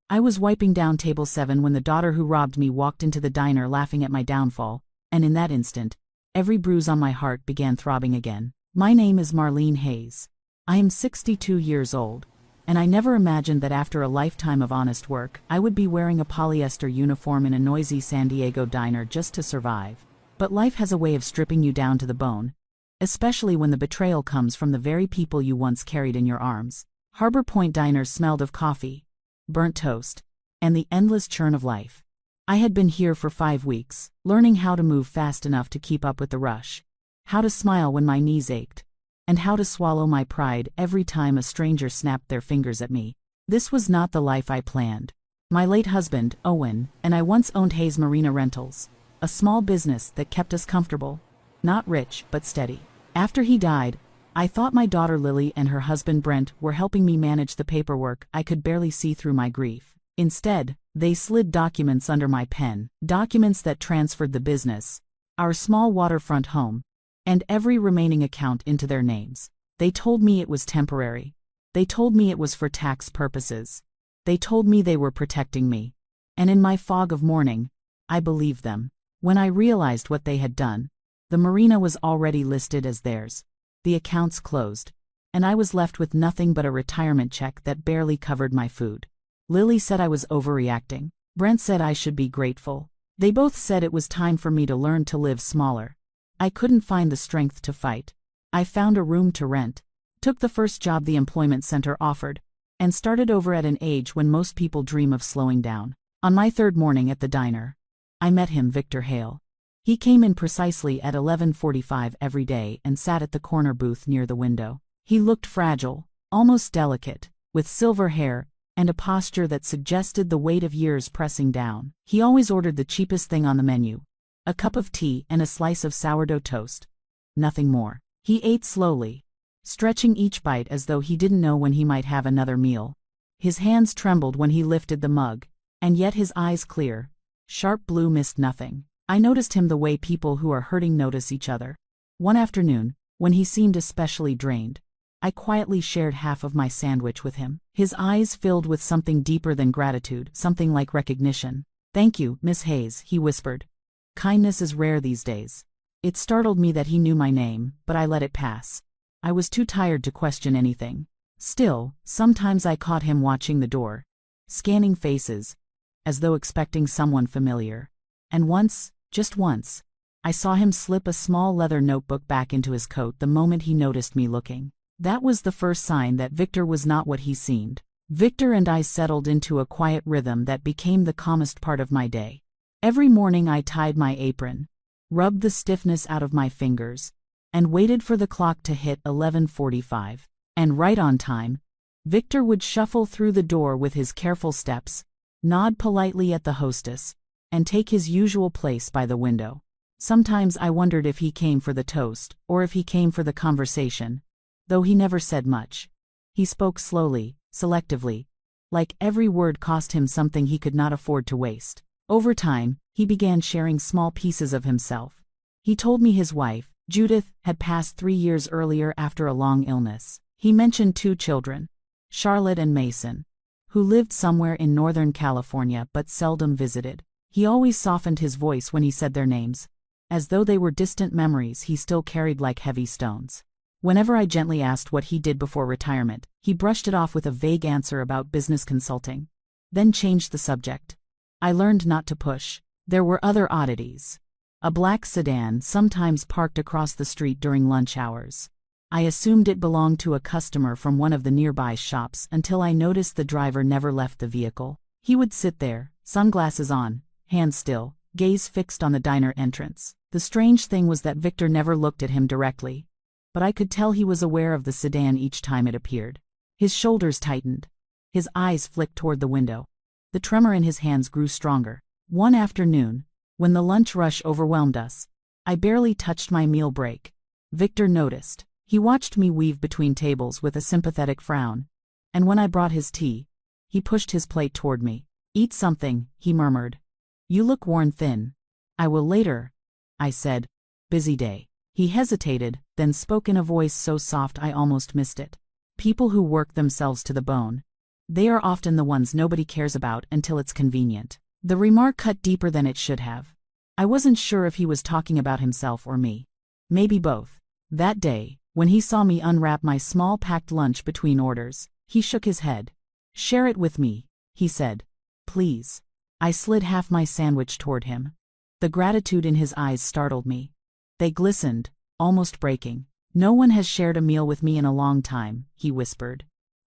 I was wiping down table 7 when the daughter who robbed me walked into the diner laughing at my downfall, and in that instant, every bruise on my heart began throbbing again. My name is Marlene Hayes. I am 62 years old, and I never imagined that after a lifetime of honest work, I would be wearing a polyester uniform in a noisy San Diego diner just to survive. But life has a way of stripping you down to the bone, especially when the betrayal comes from the very people you once carried in your arms. Harbor Point diners smelled of coffee, burnt toast, and the endless churn of life. I had been here for 5 weeks, learning how to move fast enough to keep up with the rush, how to smile when my knees ached, and how to swallow my pride every time a stranger snapped their fingers at me. This was not the life I planned. My late husband, Owen, and I once owned Hayes Marina Rentals, a small business that kept us comfortable, not rich but steady. After he died, I thought my daughter Lily and her husband Brent were helping me manage the paperwork I could barely see through my grief. Instead, they slid documents under my pen, documents that transferred the business, our small waterfront home, and every remaining account into their names. They told me it was temporary. They told me it was for tax purposes. They told me they were protecting me. And in my fog of mourning, I believed them. When I realized what they had done, the marina was already listed as theirs, the accounts closed, and I was left with nothing but a retirement check that barely covered my food. Lily said I was overreacting. Brent said I should be grateful. They both said it was time for me to learn to live smaller. I couldn't find the strength to fight. I found a room to rent, took the first job the employment center offered, and started over at an age when most people dream of slowing down. On my 3rd morning at the diner, I met him, Victor Hale. He came in precisely at 11:45 every day and sat at the corner booth near the window. He looked fragile, almost delicate, with silver hair and a posture that suggested the weight of years pressing down. He always ordered the cheapest thing on the menu, a cup of tea and a slice of sourdough toast. Nothing more. He ate slowly, stretching each bite as though he didn't know when he might have another meal. His hands trembled when he lifted the mug, and yet his eyes clear, sharp blue, missed nothing. I noticed him the way people who are hurting notice each other. One afternoon, when he seemed especially drained, I quietly shared half of my sandwich with him. His eyes filled with something deeper than gratitude, something like recognition. "Thank you, Miss Hayes," he whispered. "Kindness is rare these days." It startled me that he knew my name, but I let it pass. I was too tired to question anything. Still, sometimes I caught him watching the door, scanning faces, as though expecting someone familiar. And once, just once, I saw him slip a small leather notebook back into his coat the moment he noticed me looking. That was the first sign that Victor was not what he seemed. Victor and I settled into a quiet rhythm that became the calmest part of my day. Every morning I tied my apron, rubbed the stiffness out of my fingers, and waited for the clock to hit 11:45. And right on time, Victor would shuffle through the door with his careful steps, nod politely at the hostess, and take his usual place by the window. Sometimes I wondered if he came for the toast, or if he came for the conversation, though he never said much. He spoke slowly, selectively, like every word cost him something he could not afford to waste. Over time, he began sharing small pieces of himself. He told me his wife, Judith, had passed 3 years earlier after a long illness. He mentioned 2 children, Charlotte and Mason, who lived somewhere in Northern California but seldom visited. He always softened his voice when he said their names, as though they were distant memories he still carried like heavy stones. Whenever I gently asked what he did before retirement, he brushed it off with a vague answer about business consulting, then changed the subject. I learned not to push. There were other oddities. A black sedan sometimes parked across the street during lunch hours. I assumed it belonged to a customer from one of the nearby shops until I noticed the driver never left the vehicle. He would sit there, sunglasses on, hands still, gaze fixed on the diner entrance. The strange thing was that Victor never looked at him directly, but I could tell he was aware of the sedan each time it appeared. His shoulders tightened. His eyes flicked toward the window. The tremor in his hands grew stronger. One afternoon, when the lunch rush overwhelmed us, I barely touched my meal break. Victor noticed. He watched me weave between tables with a sympathetic frown, and when I brought his tea, he pushed his plate toward me. "Eat something," he murmured. "You look worn thin." "I will later," I said. "Busy day." He hesitated, then spoke in a voice so soft I almost missed it. "People who work themselves to the bone. They are often the ones nobody cares about until it's convenient. The remark cut deeper than it should have. I wasn't sure if he was talking about himself or me. Maybe both. That day, when he saw me unwrap my small packed lunch between orders, he shook his head. "Share it with me," he said. "Please." I slid half my sandwich toward him. The gratitude in his eyes startled me. They glistened, almost breaking. "No one has shared a meal with me in a long time," he whispered.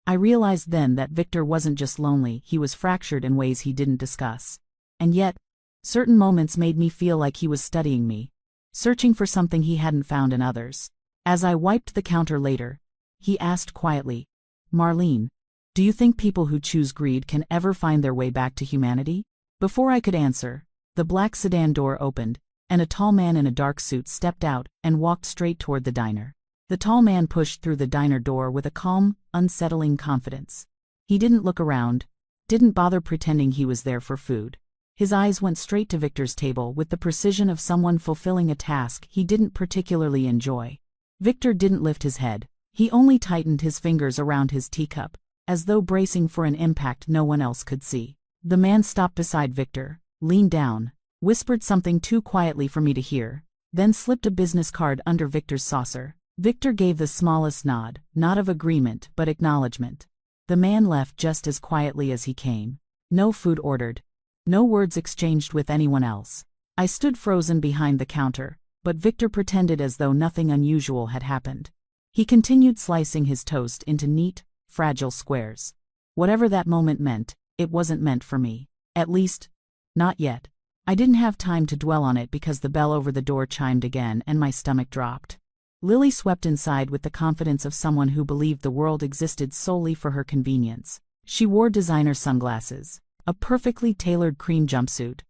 I realized then that Victor wasn't just lonely, he was fractured in ways he didn't discuss. And yet, certain moments made me feel like he was studying me, searching for something he hadn't found in others. As I wiped the counter later, he asked quietly, "Marlene, do you think people who choose greed can ever find their way back to humanity?" Before I could answer, the black sedan door opened, and a tall man in a dark suit stepped out and walked straight toward the diner. The tall man pushed through the diner door with a calm, unsettling confidence. He didn't look around, didn't bother pretending he was there for food. His eyes went straight to Victor's table with the precision of someone fulfilling a task he didn't particularly enjoy. Victor didn't lift his head, he only tightened his fingers around his teacup, as though bracing for an impact no one else could see. The man stopped beside Victor, leaned down, whispered something too quietly for me to hear, then slipped a business card under Victor's saucer. Victor gave the smallest nod, not of agreement but acknowledgement. The man left just as quietly as he came. No food ordered. No words exchanged with anyone else. I stood frozen behind the counter, but Victor pretended as though nothing unusual had happened. He continued slicing his toast into neat, fragile squares. Whatever that moment meant, it wasn't meant for me. At least, not yet. I didn't have time to dwell on it because the bell over the door chimed again and my stomach dropped. Lily swept inside with the confidence of someone who believed the world existed solely for her convenience. She wore designer sunglasses, a perfectly tailored cream jumpsuit,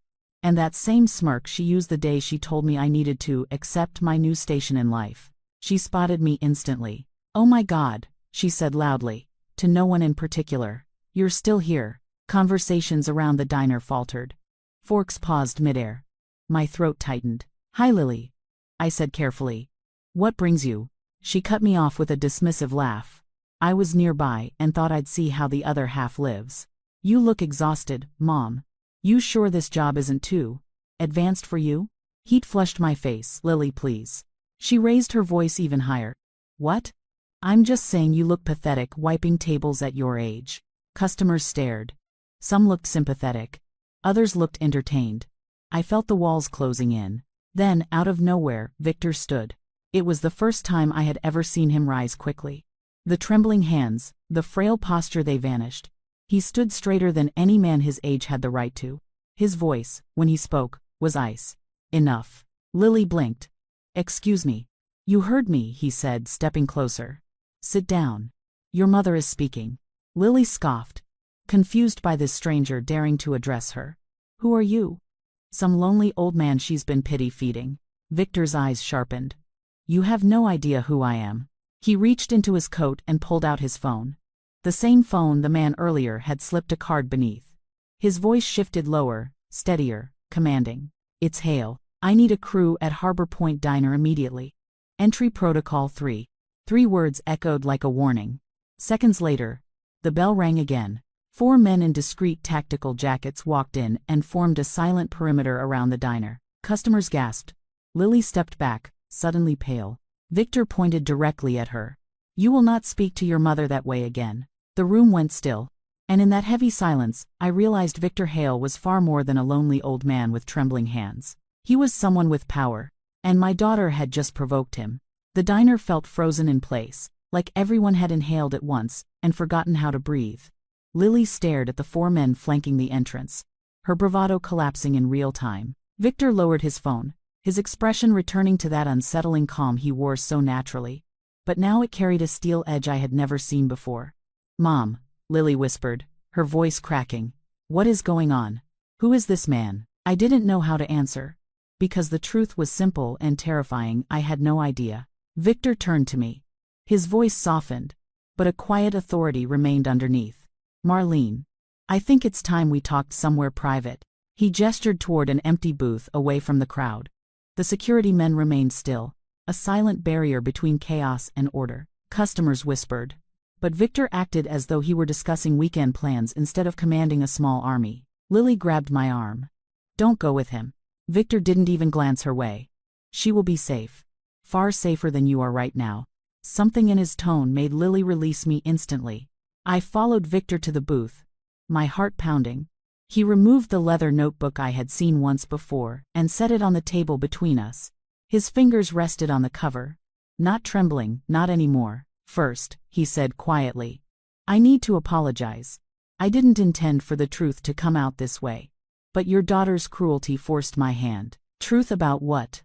and that same smirk she used the day she told me I needed to accept my new station in life. She spotted me instantly. "Oh my God," she said loudly, to no one in particular. "You're still here." Conversations around the diner faltered. Forks paused midair. My throat tightened. "Hi Lily," I said carefully. "What brings you?" She cut me off with a dismissive laugh. I was nearby and thought I'd see how the other half lives. "You look exhausted, Mom. You sure this job isn't too advanced for you?" Heat flushed my face. "Lily, please." She raised her voice even higher. "What?" "I'm just saying you look pathetic wiping tables at your age." Customers stared. Some looked sympathetic. Others looked entertained. I felt the walls closing in. Then, out of nowhere, Victor stood. It was the first time I had ever seen him rise quickly. The trembling hands, the frail posture, they vanished. He stood straighter than any man his age had the right to. His voice, when he spoke, was ice. "Enough." Lily blinked. "Excuse me." "You heard me," he said, stepping closer. "Sit down. Your mother is speaking." Lily scoffed, confused by this stranger daring to address her. "Who are you?" "Some lonely old man she's been pity-feeding." Victor's eyes sharpened. "You have no idea who I am." He reached into his coat and pulled out his phone. The same phone the man earlier had slipped a card beneath. His voice shifted lower, steadier, commanding. "It's Hale. I need a crew at Harbor Point Diner immediately. Entry Protocol 3. 3 words echoed like a warning. Seconds later, the bell rang again. 4 men in discreet tactical jackets walked in and formed a silent perimeter around the diner. Customers gasped. Lily stepped back, suddenly pale. Victor pointed directly at her. "You will not speak to your mother that way again." The room went still, and in that heavy silence, I realized Victor Hale was far more than a lonely old man with trembling hands. He was someone with power, and my daughter had just provoked him. The diner felt frozen in place, like everyone had inhaled at once and forgotten how to breathe. Lily stared at the 4 men flanking the entrance, her bravado collapsing in real time. Victor lowered his phone, his expression returning to that unsettling calm he wore so naturally. But now it carried a steel edge I had never seen before. "Mom," Lily whispered, her voice cracking. "What is going on? Who is this man?" I didn't know how to answer. Because the truth was simple and terrifying, I had no idea. Victor turned to me. His voice softened, but a quiet authority remained underneath. "Marlene, I think it's time we talked somewhere private." He gestured toward an empty booth away from the crowd. The security men remained still, a silent barrier between chaos and order. Customers whispered. But Victor acted as though he were discussing weekend plans instead of commanding a small army. Lily grabbed my arm. "Don't go with him." Victor didn't even glance her way. "She will be safe. Far safer than you are right now." Something in his tone made Lily release me instantly. I followed Victor to the booth, my heart pounding. He removed the leather notebook I had seen once before and set it on the table between us. His fingers rested on the cover. "Not trembling, not anymore. First," he said quietly, "I need to apologize. I didn't intend for the truth to come out this way. But your daughter's cruelty forced my hand." "Truth about what?"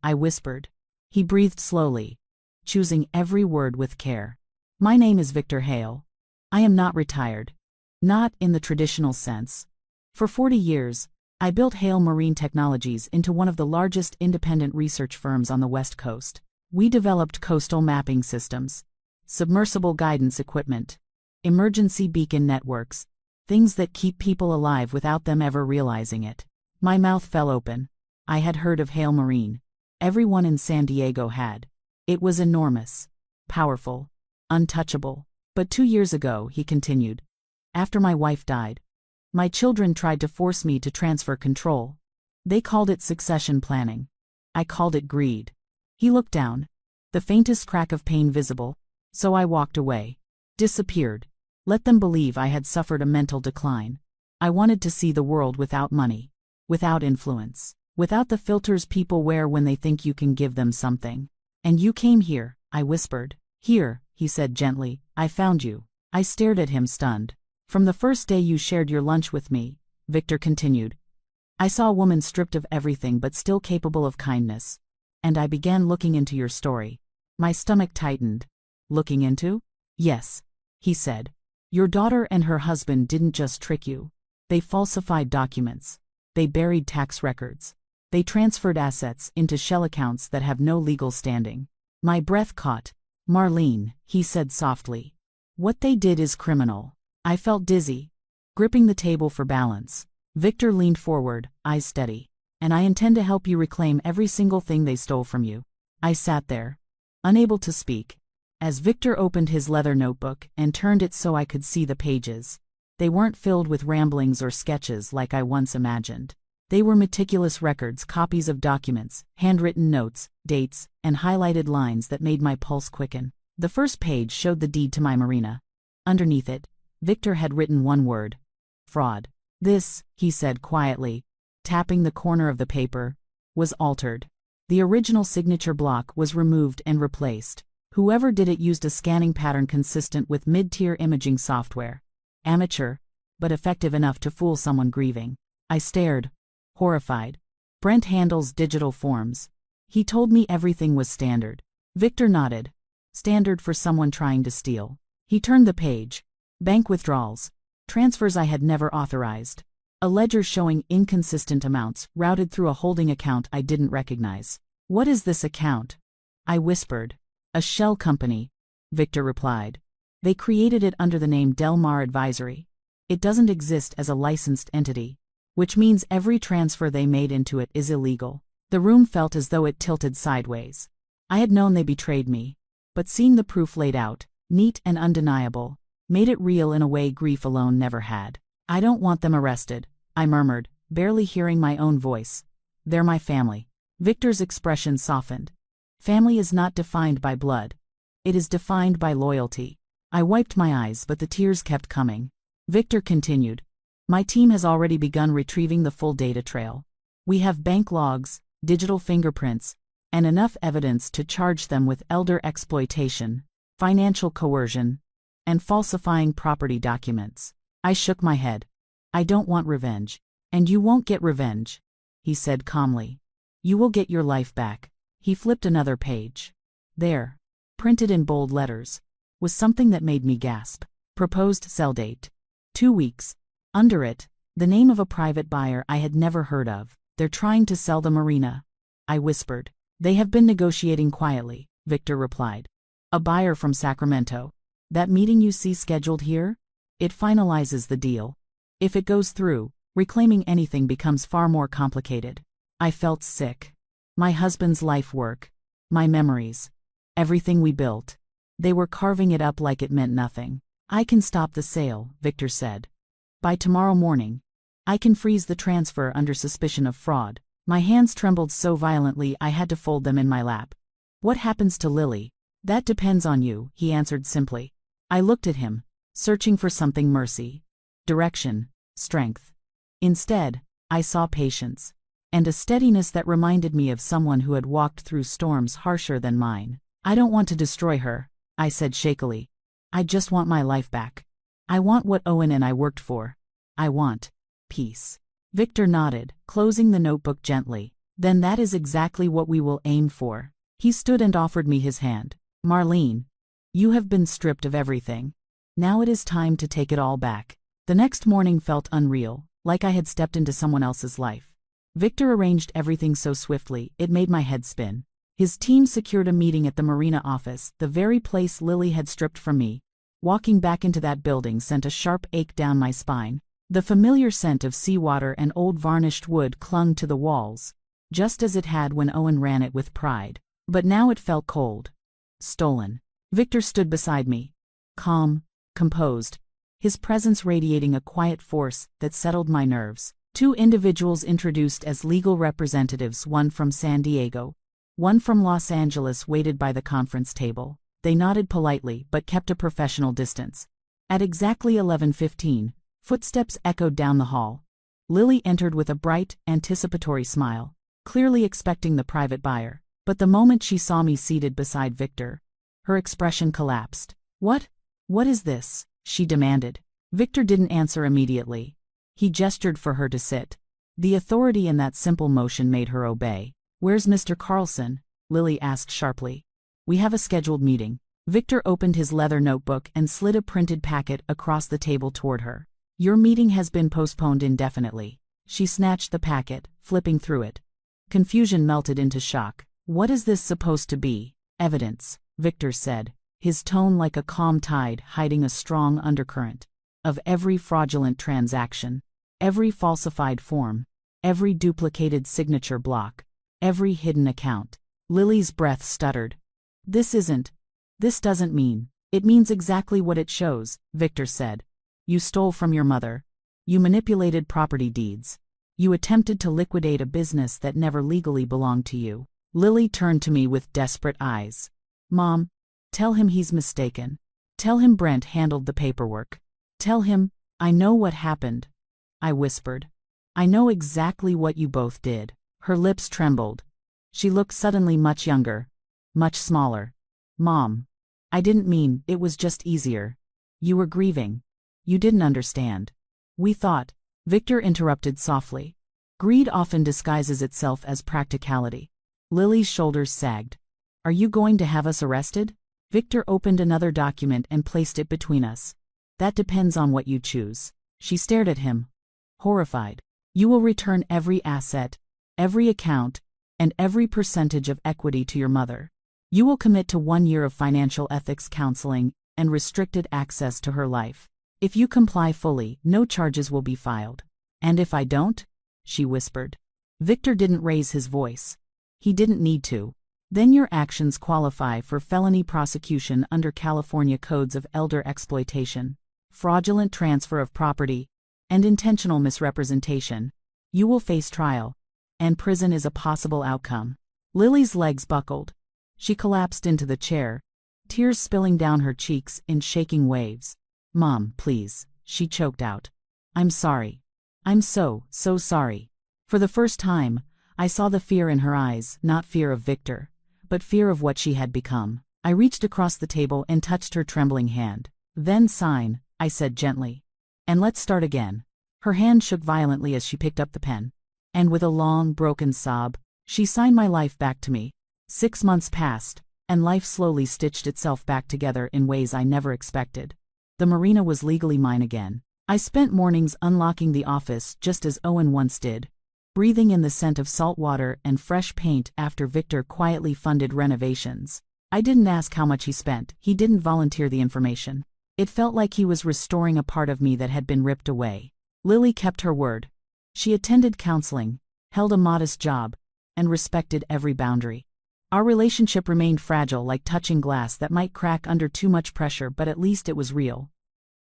I whispered. He breathed slowly, choosing every word with care. "My name is Victor Hale. I am not retired. Not in the traditional sense. For 40 years, I built Hale Marine Technologies into one of the largest independent research firms on the West Coast. We developed coastal mapping systems, submersible guidance equipment, emergency beacon networks, things that keep people alive without them ever realizing it." My mouth fell open. I had heard of Hale Marine. Everyone in San Diego had. It was enormous, powerful, untouchable. "But 2 years ago," he continued, "after my wife died, my children tried to force me to transfer control. They called it succession planning. I called it greed." He looked down, the faintest crack of pain visible. "So I walked away. Disappeared. Let them believe I had suffered a mental decline. I wanted to see the world without money, without influence, without the filters people wear when they think you can give them something. And you came here," I whispered. "Here," he said gently, "I found you." I stared at him stunned. "From the first day you shared your lunch with me," Victor continued, "I saw a woman stripped of everything but still capable of kindness. And I began looking into your story." My stomach tightened. "Looking into?" "Yes," he said. "Your daughter and her husband didn't just trick you. They falsified documents. They buried tax records. They transferred assets into shell accounts that have no legal standing." My breath caught. "Marlene," he said softly, "what they did is criminal." I felt dizzy, gripping the table for balance. Victor leaned forward, eyes steady. "And I intend to help you reclaim every single thing they stole from you." I sat there, unable to speak, as Victor opened his leather notebook and turned it so I could see the pages. They weren't filled with ramblings or sketches like I once imagined. They were meticulous records, copies of documents, handwritten notes, dates, and highlighted lines that made my pulse quicken. The first page showed the deed to my marina. Underneath it, Victor had written one word: fraud. "This," he said quietly, tapping the corner of the paper, "was altered. The original signature block was removed and replaced. Whoever did it used a scanning pattern consistent with mid-tier imaging software. Amateur, but effective enough to fool someone grieving." I stared, horrified. "Brent handles digital forms. He told me everything was standard." Victor nodded. "Standard for someone trying to steal." He turned the page. Bank withdrawals. Transfers I had never authorized. A ledger showing inconsistent amounts routed through a holding account I didn't recognize. "What is this account?" I whispered. "A shell company," Victor replied. "They created it under the name Del Mar Advisory. It doesn't exist as a licensed entity, which means every transfer they made into it is illegal." The room felt as though it tilted sideways. I had known they betrayed me, but seeing the proof laid out, neat and undeniable, made it real in a way grief alone never had. "I don't want them arrested," I murmured, barely hearing my own voice. "They're my family." Victor's expression softened. "Family is not defined by blood. It is defined by loyalty." I wiped my eyes, but the tears kept coming. Victor continued. "My team has already begun retrieving the full data trail. We have bank logs, digital fingerprints, and enough evidence to charge them with elder exploitation, financial coercion, and falsifying property documents." I shook my head. "I don't want revenge. And you won't get revenge," he said calmly. "You will get your life back." He flipped another page. There, printed in bold letters, was something that made me gasp. Proposed sell date: 2 weeks. Under it, the name of a private buyer I had never heard of. "They're trying to sell the marina," I whispered. "They have been negotiating quietly," Victor replied. "A buyer from Sacramento. That meeting you see scheduled here? It finalizes the deal. If it goes through, reclaiming anything becomes far more complicated." I felt sick. My husband's life work, my memories, everything we built. They were carving it up like it meant nothing. I can stop the sale, Victor said. By tomorrow morning. I can freeze the transfer under suspicion of fraud. My hands trembled so violently I had to fold them in my lap. What happens to Lily? That depends on you, he answered simply. I looked at him, searching for something: mercy, direction, strength. Instead, I saw patience, and a steadiness that reminded me of someone who had walked through storms harsher than mine. I don't want to destroy her, I said shakily. I just want my life back. I want what Owen and I worked for. I want peace. Victor nodded, closing the notebook gently. Then that is exactly what we will aim for. He stood and offered me his hand. Marlene, you have been stripped of everything. Now it is time to take it all back. The next morning felt unreal, like I had stepped into someone else's life. Victor arranged everything so swiftly, it made my head spin. His team secured a meeting at the marina office, the very place Lily had stripped from me. Walking back into that building sent a sharp ache down my spine. The familiar scent of seawater and old varnished wood clung to the walls, just as it had when Owen ran it with pride. But now it felt cold. Stolen. Victor stood beside me. Calm, composed, his presence radiating a quiet force that settled my nerves. Two individuals introduced as legal representatives, one from San Diego, one from Los Angeles, waited by the conference table. They nodded politely but kept a professional distance. At exactly 11:15, footsteps echoed down the hall. Lily entered with a bright, anticipatory smile, clearly expecting the private buyer. But the moment she saw me seated beside Victor, her expression collapsed. What is this?" she demanded. Victor didn't answer immediately. He gestured for her to sit. The authority in that simple motion made her obey. "Where's Mr. Carlson?" Lily asked sharply. "We have a scheduled meeting." Victor opened his leather notebook and slid a printed packet across the table toward her. "Your meeting has been postponed indefinitely." She snatched the packet, flipping through it. Confusion melted into shock. "What is this supposed to be?" "Evidence," Victor said, his tone like a calm tide hiding a strong undercurrent. "Of every fraudulent transaction, every falsified form, every duplicated signature block, every hidden account." Lily's breath stuttered. This doesn't mean." "It means exactly what it shows," Victor said. "You stole from your mother. You manipulated property deeds. You attempted to liquidate a business that never legally belonged to you." Lily turned to me with desperate eyes. "Mom, tell him he's mistaken. Tell him Brent handled the paperwork. Tell him, I know what happened," I whispered. "I know exactly what you both did." Her lips trembled. She looked suddenly much younger, much smaller. "Mom, I didn't mean, it was just easier. You were grieving. You didn't understand. We thought," Victor interrupted softly. "Greed often disguises itself as practicality." Lily's shoulders sagged. "Are you going to have us arrested?" Victor opened another document and placed it between us. "That depends on what you choose." She stared at him, horrified. "You will return every asset, every account, and every percentage of equity to your mother. You will commit to 1 year of financial ethics counseling and restricted access to her life. If you comply fully, no charges will be filed." "And if I don't?" she whispered. Victor didn't raise his voice. He didn't need to. "Then your actions qualify for felony prosecution under California codes of elder exploitation, fraudulent transfer of property, and intentional misrepresentation. You will face trial, and prison is a possible outcome." Lily's legs buckled. She collapsed into the chair, tears spilling down her cheeks in shaking waves. "Mom, please," she choked out. "I'm sorry. I'm so sorry." For the first time, I saw the fear in her eyes, not fear of Victor, but fear of what she had become. I reached across the table and touched her trembling hand. "Then sign," I said gently. "And let's start again." Her hand shook violently as she picked up the pen. And with a long, broken sob, she signed my life back to me. 6 months passed, and life slowly stitched itself back together in ways I never expected. The marina was legally mine again. I spent mornings unlocking the office just as Owen once did, breathing in the scent of salt water and fresh paint after Victor quietly funded renovations. I didn't ask how much he spent, he didn't volunteer the information. It felt like he was restoring a part of me that had been ripped away. Lily kept her word. She attended counseling, held a modest job, and respected every boundary. Our relationship remained fragile, like touching glass that might crack under too much pressure, but at least it was real.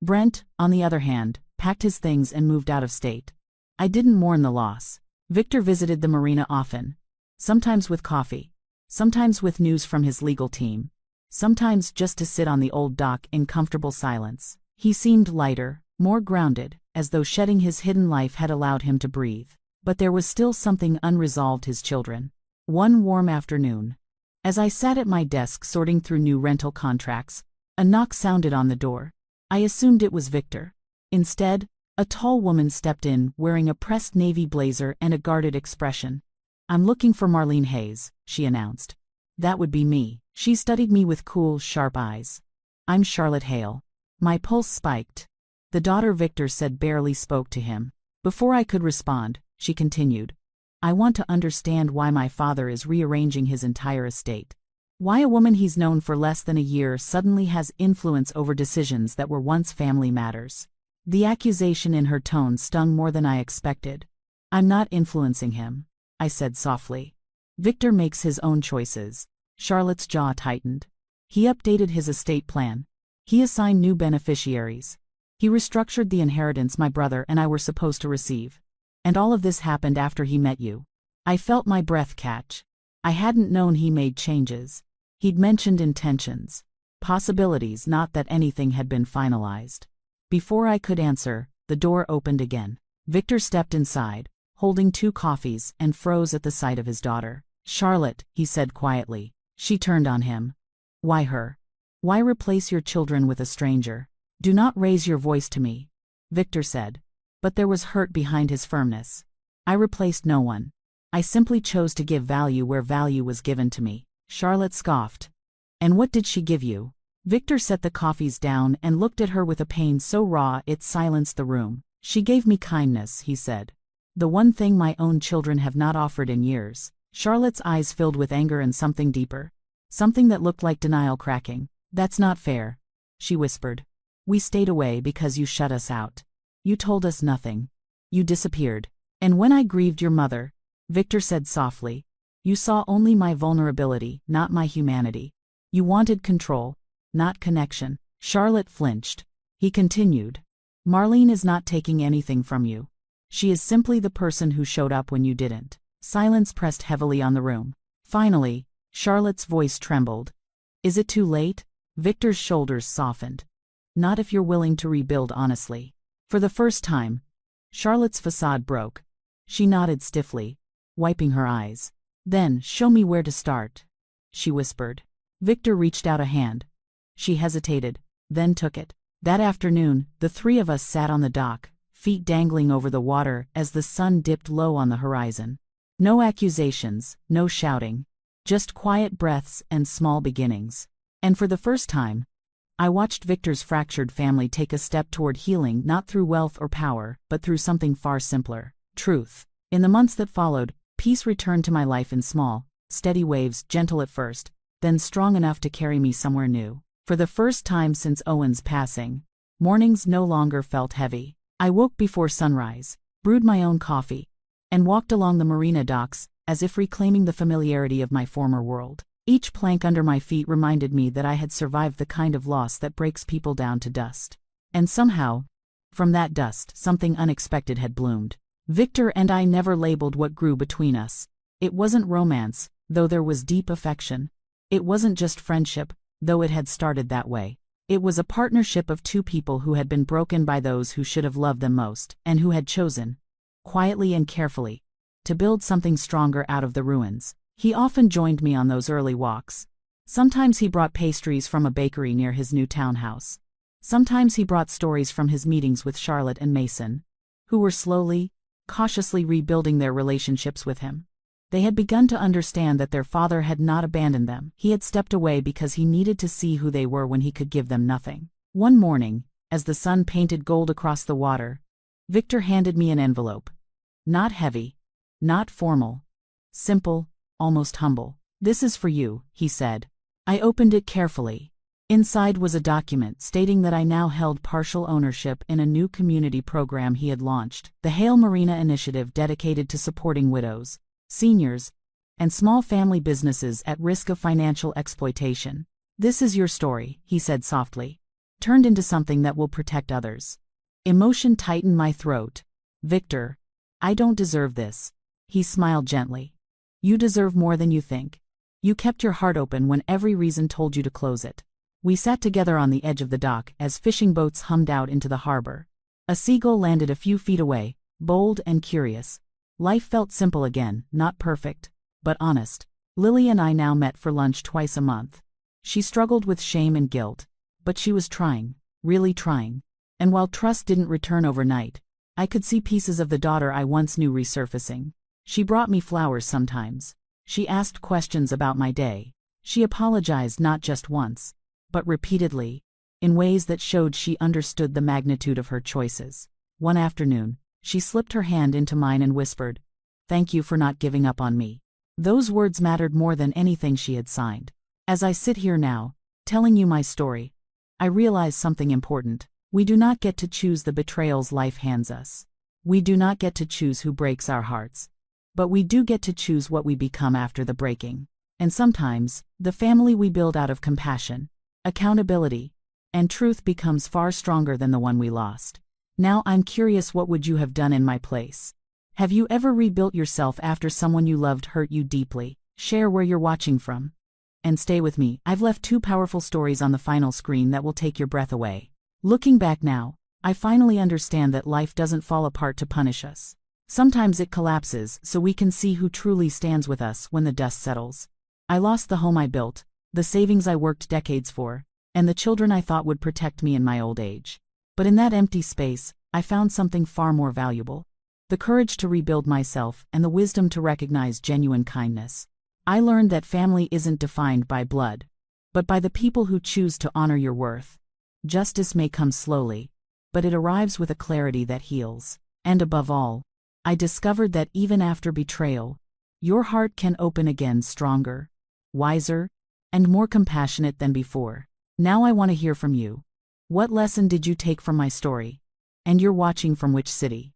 Brent, on the other hand, packed his things and moved out of state. I didn't mourn the loss. Victor visited the marina often. Sometimes with coffee. Sometimes with news from his legal team. Sometimes just to sit on the old dock in comfortable silence. He seemed lighter, more grounded, as though shedding his hidden life had allowed him to breathe. But there was still something unresolved: his children. One warm afternoon, as I sat at my desk sorting through new rental contracts, a knock sounded on the door. I assumed it was Victor. Instead, a tall woman stepped in, wearing a pressed navy blazer and a guarded expression. "I'm looking for Marlene Hayes," she announced. "That would be me." She studied me with cool, sharp eyes. "I'm Charlotte Hale." My pulse spiked. The daughter Victor said barely spoke to him. Before I could respond, she continued, "I want to understand why my father is rearranging his entire estate. Why a woman he's known for less than a year suddenly has influence over decisions that were once family matters." The accusation in her tone stung more than I expected. "I'm not influencing him," I said softly. "Victor makes his own choices." Charlotte's jaw tightened. "He updated his estate plan. He assigned new beneficiaries. He restructured the inheritance my brother and I were supposed to receive. And all of this happened after he met you." I felt my breath catch. I hadn't known he made changes. He'd mentioned intentions. Possibilities, not that anything had been finalized. Before I could answer, the door opened again. Victor stepped inside, holding 2 coffees, and froze at the sight of his daughter. "Charlotte," he said quietly. She turned on him. "Why her? Why replace your children with a stranger? Do not raise your voice to me," Victor said. But there was hurt behind his firmness. "I replaced no one. I simply chose to give value where value was given to me." Charlotte scoffed. "And what did she give you?" Victor set the coffees down and looked at her with a pain so raw it silenced the room. "She gave me kindness," he said. "The one thing my own children have not offered in years." Charlotte's eyes filled with anger and something deeper. Something that looked like denial cracking. "That's not fair," she whispered. "We stayed away because you shut us out. You told us nothing. You disappeared. And when I grieved your mother," Victor said softly, "you saw only my vulnerability, not my humanity. You wanted control, not connection." Charlotte flinched. He continued, "Marlene is not taking anything from you. She is simply the person who showed up when you didn't." Silence pressed heavily on the room. Finally, Charlotte's voice trembled. "Is it too late?" Victor's shoulders softened. "Not if you're willing to rebuild honestly." For the first time, Charlotte's facade broke. She nodded stiffly, wiping her eyes. "Then, show me where to start," she whispered. Victor reached out a hand. She hesitated, then took it. That afternoon, the 3 of us sat on the dock, feet dangling over the water as the sun dipped low on the horizon. No accusations, no shouting. Just quiet breaths and small beginnings. And for the first time, I watched Victor's fractured family take a step toward healing, not through wealth or power, but through something far simpler: truth. In the months that followed, peace returned to my life in small, steady waves, gentle at first, then strong enough to carry me somewhere new. For the first time since Owen's passing, mornings no longer felt heavy. I woke before sunrise, brewed my own coffee, and walked along the marina docks, as if reclaiming the familiarity of my former world. Each plank under my feet reminded me that I had survived the kind of loss that breaks people down to dust. And somehow, from that dust, something unexpected had bloomed. Victor and I never labeled what grew between us. It wasn't romance, though there was deep affection. It wasn't just friendship, though it had started that way. It was a partnership of 2 people who had been broken by those who should have loved them most, and who had chosen, quietly and carefully, to build something stronger out of the ruins. He often joined me on those early walks. Sometimes he brought pastries from a bakery near his new townhouse. Sometimes he brought stories from his meetings with Charlotte and Mason, who were slowly, cautiously rebuilding their relationships with him. They had begun to understand that their father had not abandoned them. He had stepped away because he needed to see who they were when he could give them nothing. One morning, as the sun painted gold across the water, Victor handed me an envelope. Not heavy, not formal, simple, almost humble. "This is for you," he said. I opened it carefully. Inside was a document stating that I now held partial ownership in a new community program he had launched, the Hale Marina Initiative, dedicated to supporting widows, seniors, and small family businesses at risk of financial exploitation. This is your story, he said softly, turned into something that will protect others. Emotion tightened my throat. Victor, I don't deserve this. He smiled gently. You deserve more than you think. You kept your heart open when every reason told you to close it. We sat together on the edge of the dock as fishing boats hummed out into the harbor. A seagull landed a few feet away, bold and curious. Life felt simple again, not perfect, but honest. Lily and I now met for lunch twice a month. She struggled with shame and guilt, but she was trying, really trying. And while trust didn't return overnight, I could see pieces of the daughter I once knew resurfacing. She brought me flowers sometimes. She asked questions about my day. She apologized not just once, but repeatedly, in ways that showed she understood the magnitude of her choices. One afternoon, she slipped her hand into mine and whispered, "Thank you for not giving up on me." Those words mattered more than anything she had signed. As I sit here now, telling you my story, I realize something important. We do not get to choose the betrayals life hands us. We do not get to choose who breaks our hearts. But we do get to choose what we become after the breaking. And sometimes, the family we build out of compassion, accountability, and truth becomes far stronger than the one we lost. Now I'm curious, what would you have done in my place? Have you ever rebuilt yourself after someone you loved hurt you deeply? Share where you're watching from. And stay with me, I've left two powerful stories on the final screen that will take your breath away. Looking back now, I finally understand that life doesn't fall apart to punish us. Sometimes it collapses so we can see who truly stands with us when the dust settles. I lost the home I built, the savings I worked decades for, and the children I thought would protect me in my old age. But in that empty space, I found something far more valuable. The courage to rebuild myself and the wisdom to recognize genuine kindness. I learned that family isn't defined by blood, but by the people who choose to honor your worth. Justice may come slowly, but it arrives with a clarity that heals. And above all, I discovered that even after betrayal, your heart can open again stronger, wiser, and more compassionate than before. Now I want to hear from you. What lesson did you take from my story? And you're watching from which city?